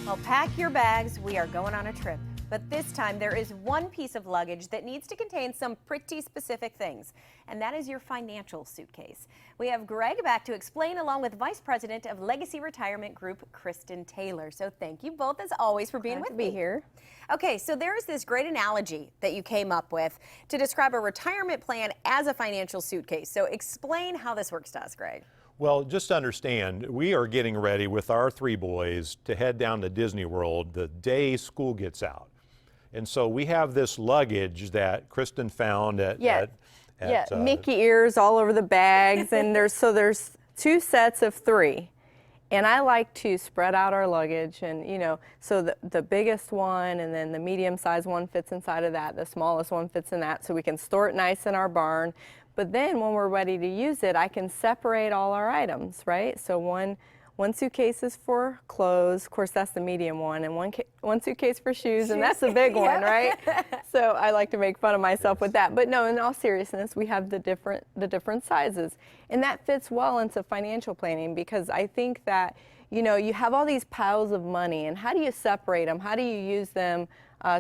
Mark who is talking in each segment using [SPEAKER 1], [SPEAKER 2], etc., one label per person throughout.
[SPEAKER 1] Well, pack your bags. We are going on a trip. But this time, there is one piece of luggage that needs to contain some pretty specific things, and that is your financial suitcase. We have Greg back to explain, along with Vice President of Legacy Retirement Group, Kristen Taylor. So thank you both, as always, for being with me
[SPEAKER 2] here.
[SPEAKER 1] Okay, so there is this great analogy that you came up with to describe a retirement plan as a financial suitcase. So explain how this works to us, Greg.
[SPEAKER 3] Well, just understand, we are getting ready with our three boys to head down to Disney World the day school gets out. And so we have this luggage that Kristen found at
[SPEAKER 2] Mickey ears all over the bags, and there's two sets of three. And I like to spread out our luggage, and so the biggest one and then the medium sized one fits inside of that, the smallest one fits in that, so we can store it nice in our barn. But then when we're ready to use it, I can separate all our items, right? So one suitcase is for clothes, of course that's the medium one, and one suitcase for shoes, and that's the big one, right? So I like to make fun of myself with that. But no, in all seriousness, we have the different sizes, and that fits well into financial planning, because I think that you have all these piles of money, and how do you separate them? How do you use them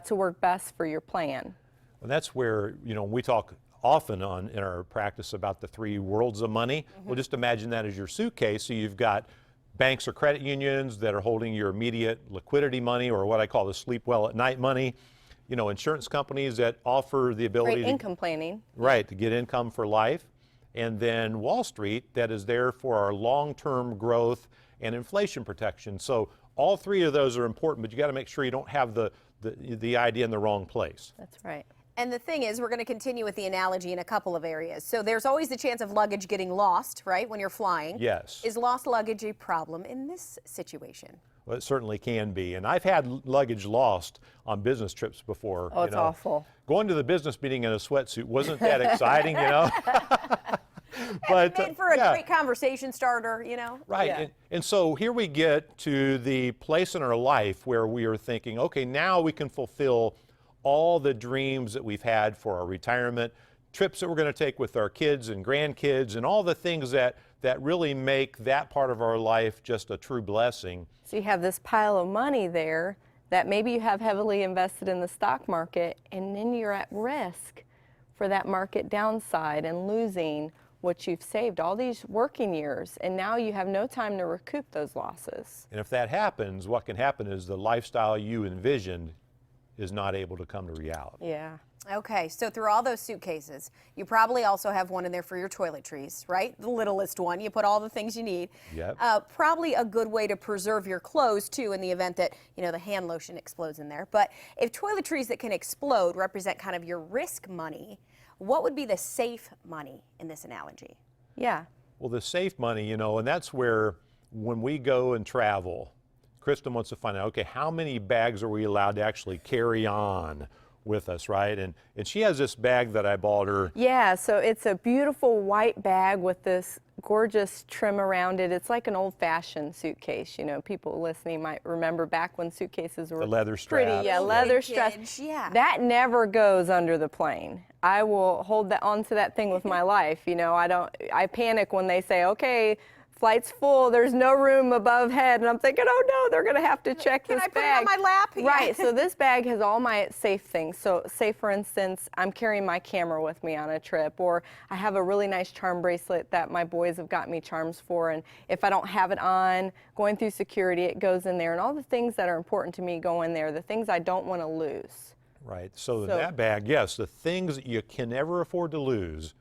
[SPEAKER 2] to work best for your plan?
[SPEAKER 3] Well, that's where we talk often in our practice about the three worlds of money. Well, just imagine that as your suitcase. So you've got banks or credit unions that are holding your immediate liquidity money, or what I call the sleep well at night money. Insurance companies that offer the ability
[SPEAKER 2] Great income planning.
[SPEAKER 3] Right, to get income for life. And then Wall Street, that is there for our long-term growth and inflation protection. So all three of those are important, but you got to make sure you don't have the idea in the wrong place.
[SPEAKER 2] That's right.
[SPEAKER 1] And the thing is, we're going to continue with the analogy in a couple of areas. So there's always the chance of luggage getting lost, right, when you're flying.
[SPEAKER 3] Yes.
[SPEAKER 1] Is lost luggage a problem in this situation?
[SPEAKER 3] Well, it certainly can be. And I've had luggage lost on business trips before.
[SPEAKER 2] Oh, it's awful.
[SPEAKER 3] Going to the business meeting in a sweatsuit wasn't that exciting,
[SPEAKER 1] But made for a great conversation starter,
[SPEAKER 3] Right.
[SPEAKER 2] Yeah.
[SPEAKER 3] And so here we get to the place in our life where we are thinking, okay, now we can fulfill all the dreams that we've had for our retirement, trips that we're going to take with our kids and grandkids, and all the things that really make that part of our life just a true blessing.
[SPEAKER 2] So you have this pile of money there that maybe you have heavily invested in the stock market, and then you're at risk for that market downside and losing what you've saved all these working years, and now you have no time to recoup those losses.
[SPEAKER 3] And if that happens, what can happen is the lifestyle you envisioned is not able to come to reality.
[SPEAKER 2] Yeah.
[SPEAKER 1] Okay, so through all those suitcases, you probably also have one in there for your toiletries, right? The littlest one. You put all the things you need.
[SPEAKER 3] Yep.
[SPEAKER 1] Probably a good way to preserve your clothes, too, in the event that, the hand lotion explodes in there. But if toiletries that can explode represent kind of your risk money, what would be the safe money in this analogy?
[SPEAKER 2] Yeah.
[SPEAKER 3] Well, the safe money, and that's where when we go and travel, Kristen wants to find out, okay, how many bags are we allowed to actually carry on with us, right? And she has this bag that I bought her.
[SPEAKER 2] Yeah, so it's a beautiful white bag with this gorgeous trim around it. It's like an old-fashioned suitcase. People listening might remember back when suitcases were
[SPEAKER 3] the leather straps.
[SPEAKER 2] Pretty, yeah, leather straps.
[SPEAKER 1] Yeah.
[SPEAKER 2] That never goes under the plane. I will hold onto that thing with my life. I panic when they say, okay, flight's full, there's no room above head, and I'm thinking, oh no, they're going to have to check this bag.
[SPEAKER 1] Can I put it on my lap?
[SPEAKER 2] Right, so this bag has all my safe things. So say, for instance, I'm carrying my camera with me on a trip, or I have a really nice charm bracelet that my boys have got me charms for, and if I don't have it on, going through security, it goes in there, and all the things that are important to me go in there, the things I don't want to lose.
[SPEAKER 3] Right, so in that bag, yes, the things that you can never afford to lose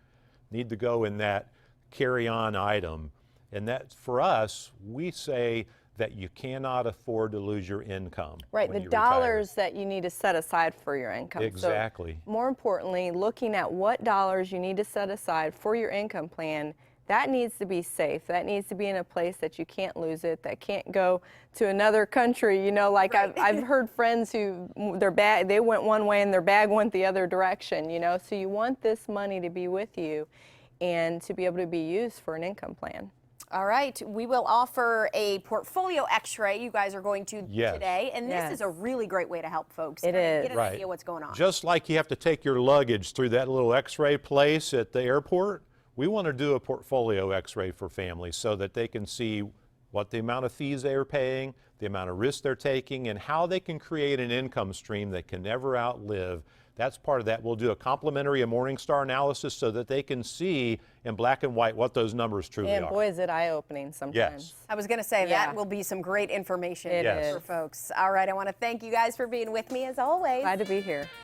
[SPEAKER 3] need to go in that carry-on item. And that, for us, we say that you cannot afford to lose your income.
[SPEAKER 2] Right, the dollars that you need to set aside for your income.
[SPEAKER 3] Exactly.
[SPEAKER 2] So, more importantly, looking at what dollars you need to set aside for your income plan, that needs to be safe. That needs to be in a place that you can't lose it, that can't go to another country. Like right. I've heard friends who they went one way and their bag went the other direction. So you want this money to be with you and to be able to be used for an income plan.
[SPEAKER 1] All right, we will offer a portfolio x-ray. You guys are going to today, and this is a really great way to help folks
[SPEAKER 2] get
[SPEAKER 1] an idea what's going on.
[SPEAKER 3] Just like you have to take your luggage through that little x-ray place at the airport, we want to do a portfolio x-ray for families so that they can see what the amount of fees they are paying, the amount of risk they're taking, and how they can create an income stream that can never outlive. That's part of that. We'll do a complimentary and Morningstar analysis so that they can see in black and white what those numbers truly
[SPEAKER 2] And
[SPEAKER 3] are.
[SPEAKER 2] boy, is it eye-opening sometimes.
[SPEAKER 3] Yes.
[SPEAKER 1] I was going to say
[SPEAKER 2] Yeah.
[SPEAKER 1] that will be some great information
[SPEAKER 2] It
[SPEAKER 3] Yes.
[SPEAKER 1] for
[SPEAKER 2] is.
[SPEAKER 1] folks. All right, I want to thank you guys for being with me as always.
[SPEAKER 2] Glad to be here.